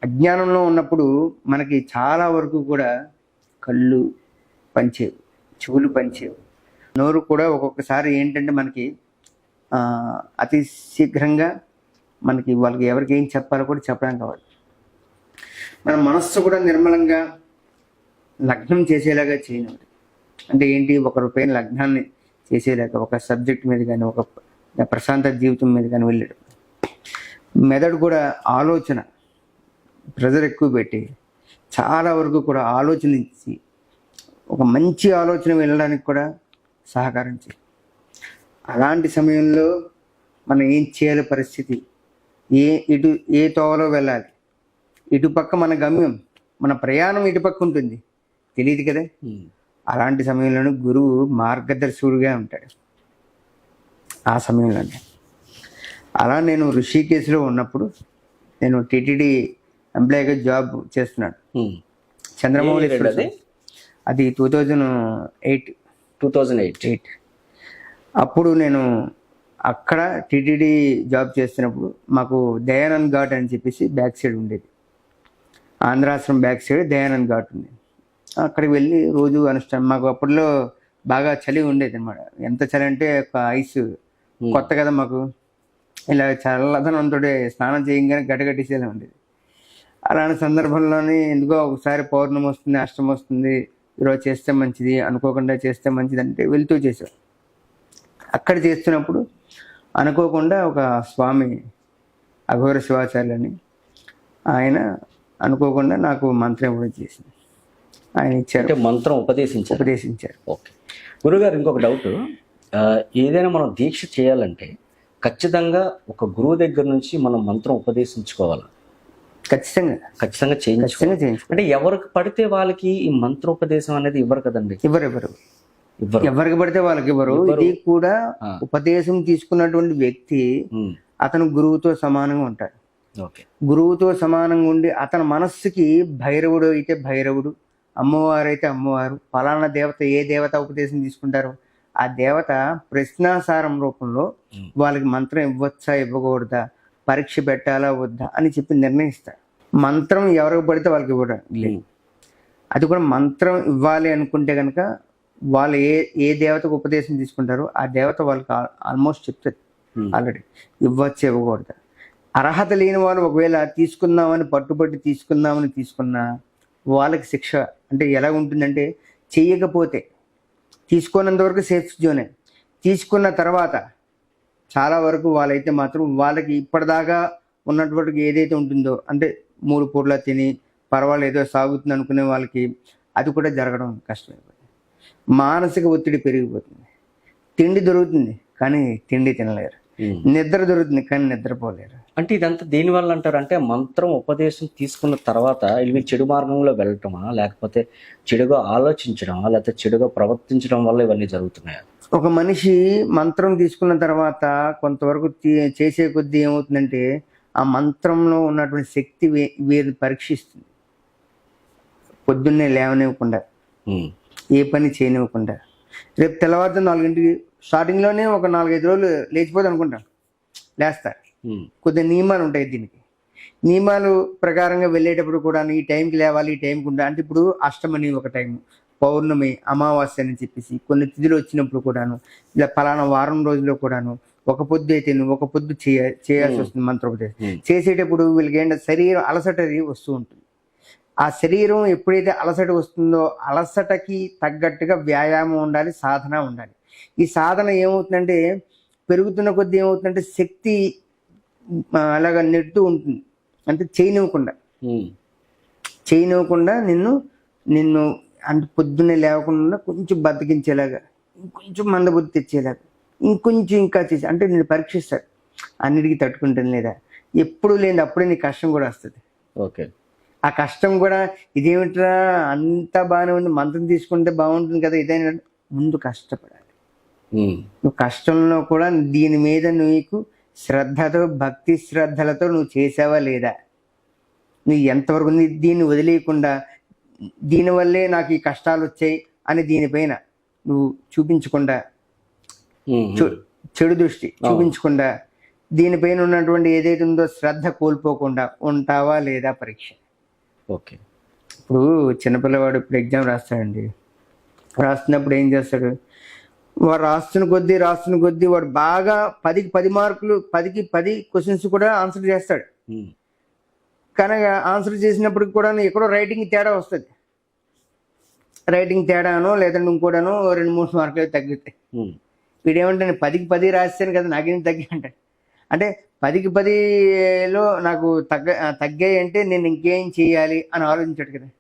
అజ్ఞానంలో ఉన్నప్పుడు మనకి చాలా వరకు కూడా కళ్ళు పనిచేయవు, చెవులు పనిచేయవు, నోరు కూడా ఒక్కొక్కసారి ఏంటంటే మనకి అతి శీఘ్రంగా మనకి వాళ్ళకి ఎవరికి ఏం చెప్పాలో కూడా చెప్పడం కావాలి. మన మనస్సు కూడా నిర్మలంగా లగ్నం చేసేలాగా చేయను. అంటే ఏంటి, ఒక రూపాయి లగ్నాన్ని చేసేలాగా ఒక సబ్జెక్ట్ మీద కానీ ఒక ప్రశాంత జీవితం మీద కానీ వెళ్ళాడు. మెదడు కూడా ఆలోచన ప్రెజర్ ఎక్కువ పెట్టి చాలా వరకు కూడా ఆలోచనించి ఒక మంచి ఆలోచన వెళ్ళడానికి కూడా సహకారం చేయాలి. అలాంటి సమయంలో మనం ఏం చేయాలి, పరిస్థితి ఏ తోవలో వెళ్ళాలి, ఇటుపక్క మన గమ్యం, మన ప్రయాణం ఇటుపక్క ఉంటుంది, తెలియదు కదా. అలాంటి సమయంలోనే గురువు మార్గదర్శకుడిగా ఉంటాడు. ఆ సమయంలోనే అలా నేను ఋషికేశ్లో ఉన్నప్పుడు నేను టిటిడి ఎంప్లాయీగా జాబ్ చేస్తున్నాడు. చంద్రమౌళేశ్వర, అది 2008. అప్పుడు నేను అక్కడ టిటిడి జాబ్ చేస్తున్నప్పుడు మాకు దయానంద్ ఘాట్ అని చెప్పేసి బ్యాక్ సైడ్ ఉండేది. ఆంధ్రాశ్రమం బ్యాక్ సైడ్ దయానంద్ ఘాట్ ఉంది. అక్కడికి వెళ్ళి రోజు అనుష్ఠానం. మాకు అప్పట్లో బాగా చలి ఉండేది అనమాట. ఎంత చలి అంటే ఒక ఐస్ కొత్త కదా మాకు, ఇలా చల్లదనంతో స్నానం చేయగానే గడ్డగట్టేసేలా ఉండేది. అలాంటి సందర్భంలోనే ఎందుకో ఒకసారి పౌర్ణమి వస్తుంది, అష్టమి వస్తుంది, ఈరోజు చేస్తే మంచిది, అనుకోకుండా చేస్తే మంచిది అంటే వెళ్తూ చేసాం. అక్కడ చేస్తున్నప్పుడు అనుకోకుండా ఒక స్వామి అఘోర శివాచార్యులని ఆయన అనుకోకుండా నాకు మంత్రం ఇవ్వడం చేసింది. ఆయన ఇచ్చారు, మంత్రం ఉపదేశించారు. ఓకే గురుగారు, ఇంకొక డౌట్, ఏదైనా మనం దీక్ష చేయాలంటే ఖచ్చితంగా ఒక గురువు దగ్గర నుంచి మనం మంత్రం ఉపదేశించుకోవాలి. ఖచ్చితంగా చేయించుకోవాలి. అంటే ఎవరికి పడితే వాళ్ళకి ఈ మంత్రోపదేశం అనేది ఇవ్వరు కదండి. ఎవరికి పడితే వాళ్ళకి ఇవ్వరు. ఇది కూడా ఉపదేశం తీసుకున్నటువంటి వ్యక్తి అతను గురువుతో సమానంగా ఉంటాడు. గురువుతో సమానంగా ఉండి అతని మనస్సుకి భైరవుడు అయితే భైరవుడు, అమ్మవారు అయితే అమ్మవారు, ఫలానా దేవత ఏ దేవత ఉపదేశం తీసుకుంటారో ఆ దేవత ప్రశ్నాసారం రూపంలో వాళ్ళకి మంత్రం ఇవ్వచ్చా ఇవ్వకూడదా, పరీక్ష పెట్టాలా వద్దా అని చెప్పి నిర్ణయిస్తారు. మంత్రం ఎవరికి పడితే వాళ్ళకి ఇవ్వడం లేదు. అది కూడా మంత్రం ఇవ్వాలి అనుకుంటే కనుక వాళ్ళు ఏ దేవతకు ఉపదేశం తీసుకుంటారో ఆ దేవత వాళ్ళకి ఆల్మోస్ట్ చెప్తుంది ఆల్రెడీ, ఇవ్వచ్చు ఇవ్వకూడదా. అర్హత లేని వాళ్ళు ఒకవేళ తీసుకుందామని పట్టుబట్టి తీసుకున్నా వాళ్ళకి శిక్ష అంటే ఎలా ఉంటుందంటే, చెయ్యకపోతే తీసుకున్నంత వరకు సేఫ్ జోనే, తీసుకున్న తర్వాత చాలా వరకు వాళ్ళైతే మాత్రం వాళ్ళకి ఇప్పటిదాకా ఉన్నటువంటి ఏదైతే ఉంటుందో అంటే 3 పూట్ల తిని పర్వాలేదో సాగుతుంది అనుకునే వాళ్ళకి అది కూడా జరగడం కష్టమైపోతుంది. మానసిక ఒత్తిడి పెరిగిపోతుంది. తిండి దొరుకుతుంది కానీ తిండి తినలేరు, నిద్ర దొరుకుతుంది కానీ నిద్రపోలేరు. అంటే ఇదంతా దేనివల్ల అంటారు? అంటే మంత్రం ఉపదేశం తీసుకున్న తర్వాత వీళ్ళు చెడు మార్గంలో వెళ్ళటమా, లేకపోతే చెడుగా ఆలోచించడమా, లేకపోతే చెడుగా ప్రవర్తించడం వల్ల ఇవన్నీ జరుగుతున్నాయా? ఒక మనిషి మంత్రం తీసుకున్న తర్వాత కొంతవరకు చేసే కొద్దీ ఏమవుతుందంటే ఆ మంత్రంలో ఉన్నటువంటి శక్తి వీరిని పరీక్షిస్తుంది. పొద్దున్నే లేవనివ్వకుండా, ఏ పని చేయనివ్వకుండా, రేపు తెల్లవారుతో 4 స్టార్టింగ్లోనే ఒక 4-5 రోజులు లేచిపోదు అనుకుంటాం, లేస్తారు. కొద్ది నియమాలు ఉంటాయి దీనికి. నియమాలు ప్రకారంగా వెళ్ళేటప్పుడు కూడా ఈ టైంకి లేవాలి, ఈ టైంకి ఉండాలి. అంటే ఇప్పుడు అష్టమని ఒక టైము, పౌర్ణమి, అమావాస్య అని చెప్పేసి కొన్ని తిథులు వచ్చినప్పుడు కూడాను, ఇలా ఫలానా వారం రోజుల్లో కూడాను ఒక పొద్దు అయితే ఒక పొద్దు చేయాల్సి వస్తుంది. మంత్రోపదేశం చేసేటప్పుడు వీళ్ళకి ఏంటంటే శరీరం అలసట వస్తూ ఉంటుంది. ఆ శరీరం ఎప్పుడైతే అలసట వస్తుందో అలసటకి తగ్గట్టుగా వ్యాయామం ఉండాలి, సాధన ఉండాలి. ఈ సాధన ఏమవుతుందంటే పెరుగుతున్న కొద్దీ ఏమవుతుందంటే శక్తి అలాగా నెడుతూ ఉంటుంది. అంటే చేయనివ్వకుండా నిన్ను అంటే పొద్దున్నే లేవకుండా కొంచెం బతికించేలాగా, ఇంకొంచెం మందబుద్ధి తెచ్చేలాగా, ఇంకొంచెం ఇంకా చేసి అంటే నేను పరీక్షిస్తాడు. అన్నిటికీ తట్టుకుంటాను లేదా, ఎప్పుడు లేని అప్పుడే నీ కష్టం కూడా వస్తుంది. ఓకే, ఆ కష్టం కూడా ఇదేమిట్రా అంతా బాగానే ఉంది, మంత్రం తీసుకుంటే బాగుంటుంది కదా, ఇదైనా ముందు కష్టపడాలి. నువ్వు కష్టంలో కూడా దీని మీద నీకు శ్రద్ధతో, భక్తి శ్రద్ధలతో నువ్వు చేసావా లేదా, నువ్వు ఎంతవరకు దీన్ని వదిలేయకుండా దీనివల్లే నాకు ఈ కష్టాలు వచ్చాయి అని దీనిపైన నువ్వు చూపించకుండా, చెడు దృష్టి చూపించకుండా దీనిపైన ఉన్నటువంటి ఏదైతే ఉందో శ్రద్ధ కోల్పోకుండా ఉంటావా లేదా పరీక్ష. ఓకే. ఇప్పుడు చిన్నపిల్లవాడు ఇప్పుడు ఎగ్జామ్ రాస్తాడండి, రాస్తున్నప్పుడు ఏం చేస్తాడు, వాడు రాస్తున్న కొద్దీ వాడు బాగా 10కి 10 మార్కులు, 10కి 10 క్వశ్చన్స్ కూడా ఆన్సర్ చేస్తాడు. కానీ ఆన్సర్ చేసినప్పటికి కూడా ఎక్కడో రైటింగ్ తేడా వస్తుంది. రైటింగ్ తేడానో లేదంటే ఇంకోటానో 2-3 మార్కులు తగ్గుతాయి. వీడేమంటే నేను 10కి 10 రాస్తాను కదా, నాకేం తగ్గి అంటాడు. అంటే 10కి 10లో నాకు తగ్గాయి అంటే నేను ఇంకేం చేయాలి అని ఆలోచించాడు కదా.